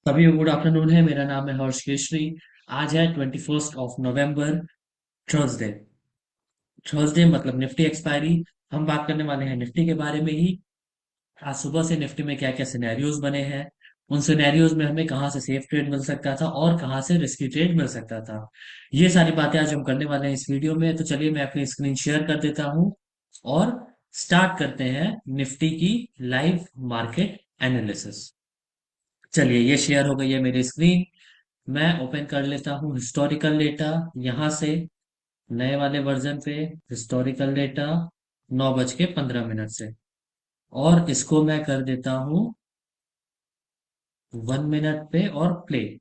सभी को good afternoon है। मेरा नाम है हर्ष केशरी। आज है 21 नवंबर, थर्सडे। थर्सडे मतलब निफ्टी एक्सपायरी। हम बात करने वाले हैं निफ्टी के बारे में ही। आज सुबह से निफ्टी में क्या क्या सिनेरियोज बने हैं, उन सिनेरियोज में हमें कहाँ से सेफ ट्रेड मिल सकता था और कहाँ से रिस्की ट्रेड मिल सकता था। ये सारी बातें आज हम करने वाले हैं इस वीडियो में। तो चलिए मैं अपनी स्क्रीन शेयर कर देता हूँ और स्टार्ट करते हैं निफ्टी की लाइव मार्केट एनालिसिस। चलिए ये शेयर हो गई है मेरी स्क्रीन। मैं ओपन कर लेता हूँ हिस्टोरिकल डेटा यहाँ से। नए वाले वर्जन पे हिस्टोरिकल डेटा 9:15 से, और इसको मैं कर देता हूँ 1 मिनट पे और प्ले।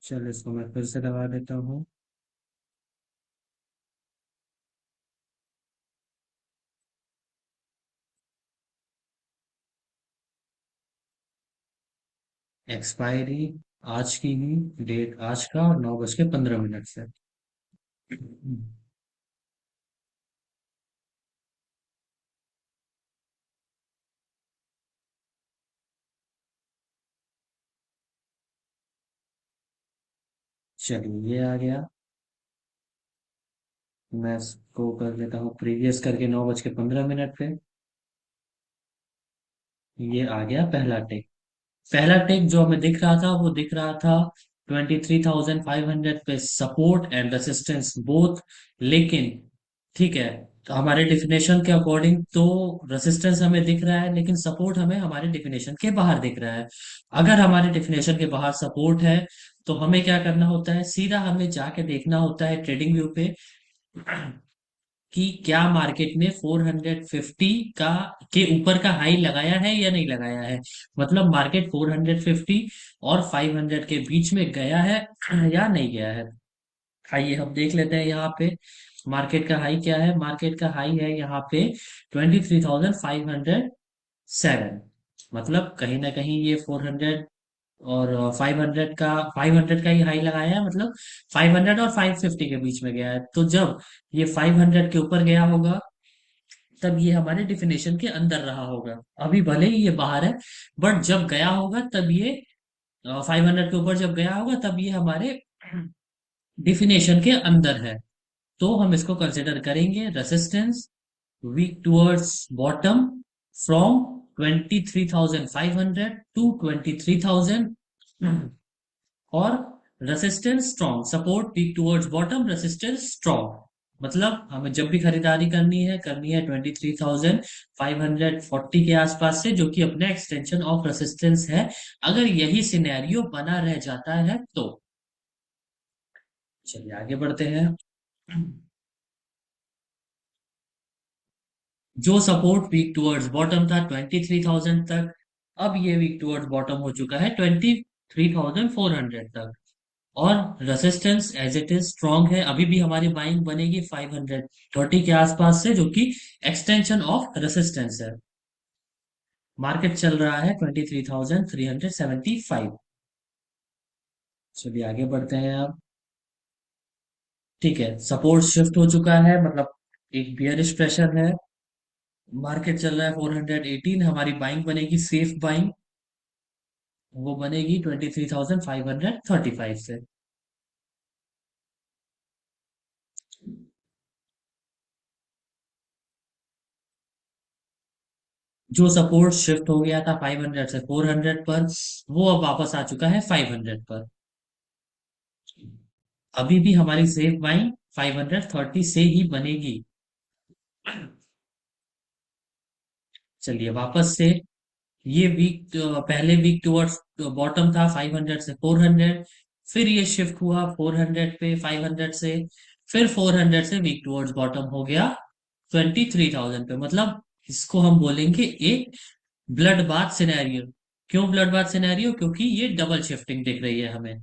चलो इसको मैं फिर से दबा देता हूँ। एक्सपायरी आज की ही, डेट आज का, और 9:15 से। चलिए ये आ गया। मैं इसको कर देता हूँ प्रीवियस करके 9:15 पे। ये आ गया पहला टेक। पहला टेक जो हमें दिख रहा था वो दिख रहा था 23,500 पे, सपोर्ट एंड रेसिस्टेंस बोथ। लेकिन ठीक है, तो हमारे डिफिनेशन के अकॉर्डिंग तो रेसिस्टेंस हमें दिख रहा है, लेकिन सपोर्ट हमें हमारे डिफिनेशन के बाहर दिख रहा है। अगर हमारे डिफिनेशन के बाहर सपोर्ट है तो हमें क्या करना होता है, सीधा हमें जाके देखना होता है ट्रेडिंग व्यू पे कि क्या मार्केट ने 450 का के ऊपर का हाई लगाया है या नहीं लगाया है। मतलब मार्केट 450 और 500 के बीच में गया है या नहीं गया है। आइए हम देख लेते हैं यहाँ पे मार्केट का हाई क्या है। मार्केट का हाई है यहाँ पे 23,507। मतलब कहीं ना कहीं ये 400 और 500 का ही हाई लगाया है। मतलब 500 और 550 के बीच में गया है। तो जब ये 500 के ऊपर गया होगा तब ये हमारे डिफिनेशन के अंदर रहा होगा। अभी भले ही ये बाहर है, बट जब गया होगा तब ये 500 के ऊपर जब गया होगा तब ये हमारे डिफिनेशन के अंदर है। तो हम इसको कंसिडर करेंगे resistance weak towards bottom from 23,500 to 23,000, और resistance strong, support weak towards bottom, resistance strong. मतलब हमें जब भी खरीदारी करनी है 23,540 के आसपास से, जो कि अपना एक्सटेंशन ऑफ रेसिस्टेंस है। अगर यही सिनेरियो बना रह जाता है तो चलिए आगे बढ़ते हैं। जो सपोर्ट वीक टुवर्ड्स बॉटम था 23,000 तक, अब ये वीक टुवर्ड्स बॉटम हो चुका है 23,400 तक। और resistance as it is strong है। अभी भी हमारी बाइंग बनेगी 530 के आसपास से, जो कि एक्सटेंशन ऑफ रेसिस्टेंस है। मार्केट चल रहा है 23,375। चलिए आगे बढ़ते हैं अब। ठीक है, सपोर्ट शिफ्ट हो चुका है, मतलब एक बियरिश प्रेशर है। मार्केट चल रहा है 418। हमारी बाइंग बनेगी सेफ बाइंग, वो बनेगी 23,535 से। जो सपोर्ट शिफ्ट हो गया था 500 से 400 पर, वो अब वापस आ चुका है 500 पर। अभी भी हमारी सेफ बाइंग 530 से ही बनेगी। चलिए वापस से, ये वीक पहले वीक टुवर्ड्स बॉटम था 500 से 400। फिर ये शिफ्ट हुआ 400 पे 500 से। फिर 400 से वीक टुवर्ड्स बॉटम हो गया 23,000 पे। मतलब इसको हम बोलेंगे एक ब्लड बाथ सिनेरियो। क्यों ब्लड बाथ सिनेरियो? क्योंकि ये डबल शिफ्टिंग दिख रही है हमें।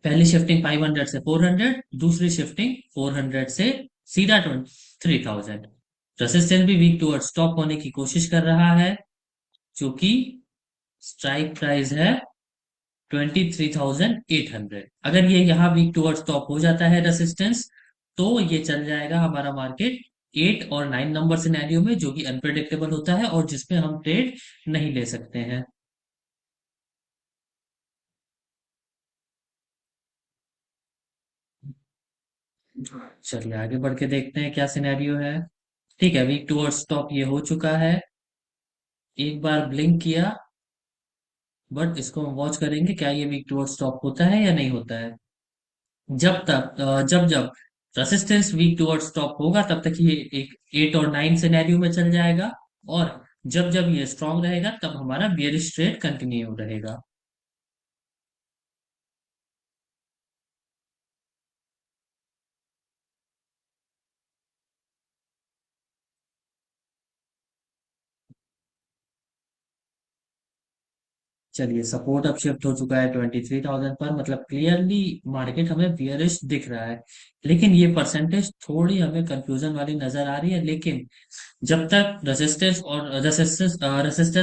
पहली शिफ्टिंग 500 से 400, दूसरी शिफ्टिंग 400 से सीधा 23,000। रेसिस्टेंस भी वीक टुवर्ड स्टॉप होने की कोशिश कर रहा है, जो कि स्ट्राइक प्राइस है 23,800। अगर ये यहाँ वीक टूवर्ड्स टॉप हो जाता है रेसिस्टेंस, तो ये चल जाएगा हमारा मार्केट 8 और 9 नंबर सिनेरियो में, जो कि अनप्रेडिक्टेबल होता है और जिसमें हम ट्रेड नहीं ले सकते हैं। चलिए आगे बढ़ के देखते हैं क्या सिनेरियो है। ठीक है, वीक टूवर्ड्स टॉप ये हो चुका है। एक बार ब्लिंक किया, बट इसको हम वॉच करेंगे क्या ये वीक टूवर्ड्स टॉप होता है या नहीं होता है। जब जब रेसिस्टेंस वीक टुवर्ड्स टॉप होगा, तब तक ये एक 8 और 9 सिनेरियो में चल जाएगा। और जब जब ये स्ट्रांग रहेगा, तब हमारा बियरिश ट्रेड कंटिन्यू रहेगा। चलिए, सपोर्ट अब शिफ्ट हो चुका है 23,000 पर, मतलब क्लियरली मार्केट हमें बियरिश दिख रहा है। लेकिन ये परसेंटेज थोड़ी हमें कंफ्यूजन वाली नजर आ रही है। लेकिन जब तक रेसिस्टेंस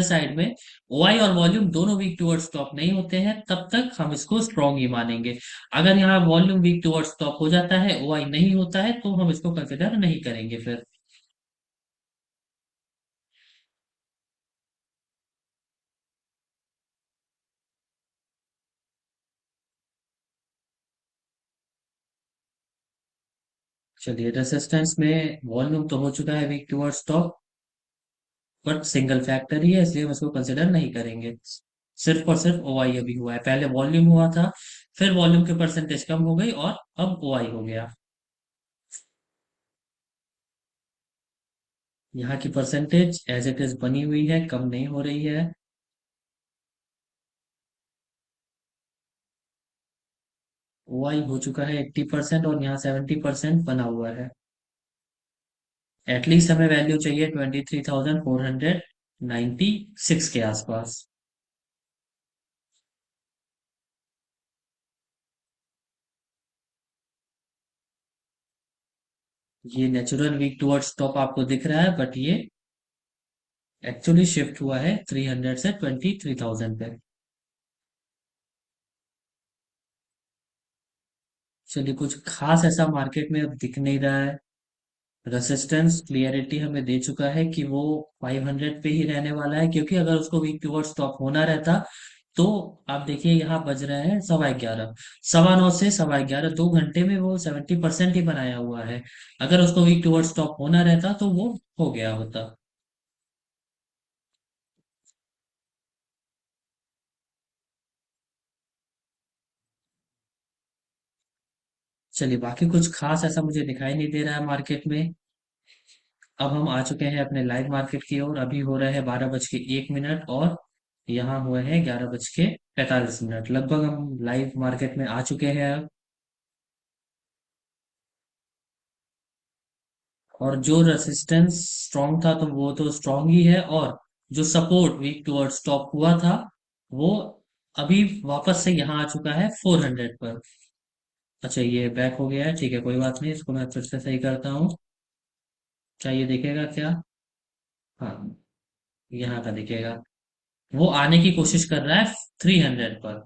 साइड में ओआई और वॉल्यूम दोनों वीक टुवर्ड्स टॉप नहीं होते हैं, तब तक हम इसको स्ट्रॉन्ग ही मानेंगे। अगर यहाँ वॉल्यूम वीक टुवर्ड्स टॉप हो जाता है, ओआई नहीं होता है, तो हम इसको कंसिडर नहीं करेंगे फिर। चलिए, रेसिस्टेंस में वॉल्यूम तो हो चुका है weak towards top, but single factor ही है, इसलिए हम इसको कंसिडर नहीं करेंगे। सिर्फ और सिर्फ ओआई अभी हुआ है, पहले वॉल्यूम हुआ था, फिर वॉल्यूम की परसेंटेज कम हो गई और अब ओआई हो गया। यहाँ की परसेंटेज एज इट इज बनी हुई है, कम नहीं हो रही है। ओआई हो चुका है 80% और यहाँ 70% बना हुआ है। एटलीस्ट हमें वैल्यू चाहिए 23,496 के आसपास। ये नेचुरल वीक टुवर्ड्स टॉप आपको दिख रहा है, बट ये एक्चुअली शिफ्ट हुआ है 300 से 23,000 पे। चलिए, कुछ खास ऐसा मार्केट में अब दिख नहीं रहा है। रेसिस्टेंस क्लियरिटी हमें दे चुका है कि वो 500 पे ही रहने वाला है, क्योंकि अगर उसको वीक टुवर्ड स्टॉप होना रहता, तो आप देखिए यहाँ बज रहे हैं 11:15, 9:15 से 11:15, 2 घंटे में वो 70% ही बनाया हुआ है। अगर उसको वीक टुवर्ड स्टॉप होना रहता, तो वो हो गया होता। चलिए, बाकी कुछ खास ऐसा मुझे दिखाई नहीं दे रहा है मार्केट में। अब हम आ चुके हैं अपने लाइव मार्केट की ओर। अभी हो रहे हैं 12:01 और यहाँ हुए हैं 11:45। लगभग हम लाइव मार्केट में आ चुके हैं अब। और जो रेसिस्टेंस स्ट्रॉन्ग था, तो वो तो स्ट्रॉन्ग ही है, और जो सपोर्ट वीक टुवर्ड स्टॉप हुआ था, वो अभी वापस से यहाँ आ चुका है 400 पर। अच्छा, ये बैक हो गया है, ठीक है, कोई बात नहीं, इसको मैं फिर से सही करता हूँ। क्या ये दिखेगा क्या? हाँ, यहाँ का दिखेगा। वो आने की कोशिश कर रहा है 300 पर,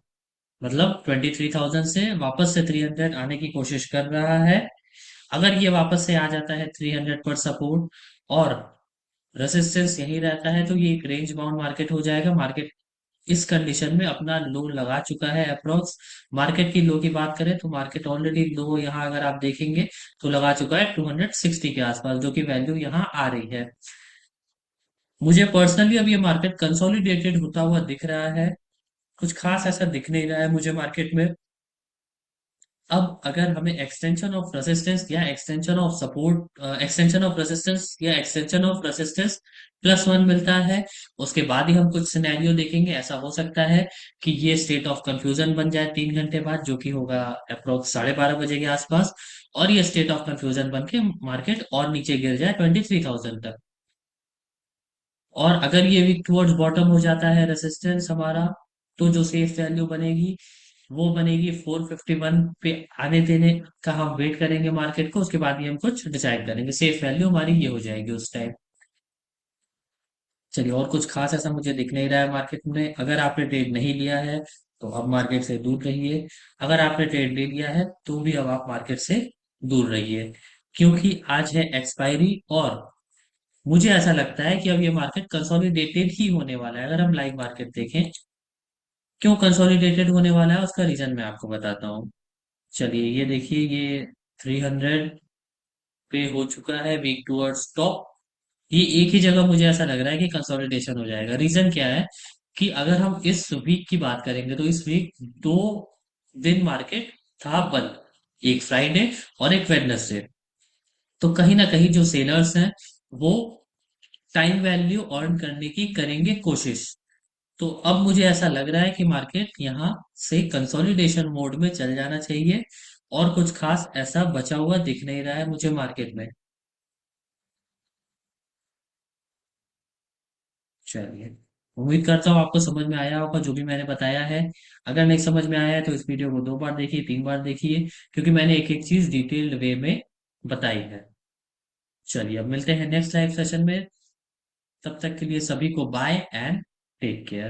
मतलब 23,000 से वापस से 300 आने की कोशिश कर रहा है। अगर ये वापस से आ जाता है 300 पर सपोर्ट, और रेसिस्टेंस यही रहता है, तो ये एक रेंज बाउंड मार्केट हो जाएगा। मार्केट इस कंडीशन में अपना लो लगा चुका है अप्रोक्स। मार्केट की लो की बात करें, तो मार्केट ऑलरेडी लो यहाँ अगर आप देखेंगे, तो लगा चुका है 260 के आसपास, जो कि वैल्यू यहाँ आ रही है। मुझे पर्सनली अब ये मार्केट कंसोलिडेटेड होता हुआ दिख रहा है। कुछ खास ऐसा दिख नहीं रहा है मुझे मार्केट में। अब अगर हमें एक्सटेंशन ऑफ रेसिस्टेंस या extension of support, extension of resistance या एक्सटेंशन ऑफ रेसिस्टेंस +1 मिलता है, उसके बाद ही हम कुछ सिनेरियो देखेंगे। ऐसा हो सकता है कि ये स्टेट ऑफ कंफ्यूजन बन जाए 3 घंटे बाद, जो कि होगा अप्रोक्स 12:30 के आसपास, और ये स्टेट ऑफ कंफ्यूजन बन के मार्केट और नीचे गिर जाए 23,000 तक। और अगर ये वीक टुवर्ड्स बॉटम हो जाता है रेसिस्टेंस हमारा, तो जो सेफ वैल्यू बनेगी, वो बनेगी 451 पे आने देने का। हम वेट करेंगे मार्केट को, उसके बाद ही हम कुछ डिसाइड करेंगे। सेफ वैल्यू हमारी ये हो जाएगी उस टाइम। चलिए, और कुछ खास ऐसा मुझे दिख नहीं रहा है मार्केट में। अगर आपने ट्रेड नहीं लिया है, तो अब मार्केट से दूर रहिए। अगर आपने ट्रेड ले लिया है तो भी अब आप मार्केट से दूर रहिए, क्योंकि आज है एक्सपायरी। और मुझे ऐसा लगता है कि अब ये मार्केट कंसोलिडेटेड ही होने वाला है। अगर हम लाइव मार्केट देखें, क्यों कंसोलिडेटेड होने वाला है उसका रीजन मैं आपको बताता हूँ। चलिए ये देखिए, ये 300 पे हो चुका है वीक टूवर्ड्स टॉप। ये एक ही जगह मुझे ऐसा लग रहा है कि कंसोलिडेशन हो जाएगा। रीजन क्या है कि अगर हम इस वीक की बात करेंगे तो इस वीक 2 दिन मार्केट था बंद, एक फ्राइडे और एक वेडनेसडे। तो कहीं ना कहीं जो सेलर्स हैं वो टाइम वैल्यू अर्न करने की करेंगे कोशिश। तो अब मुझे ऐसा लग रहा है कि मार्केट यहाँ से कंसोलिडेशन मोड में चल जाना चाहिए, और कुछ खास ऐसा बचा हुआ दिख नहीं रहा है मुझे मार्केट में। चलिए, उम्मीद करता हूँ आपको समझ में आया होगा जो भी मैंने बताया है। अगर नहीं समझ में आया है तो इस वीडियो को 2 बार देखिए, 3 बार देखिए, क्योंकि मैंने एक एक चीज डिटेल्ड वे में बताई है। चलिए, अब मिलते हैं नेक्स्ट लाइव सेशन में। तब तक के लिए सभी को बाय एंड टेक केयर।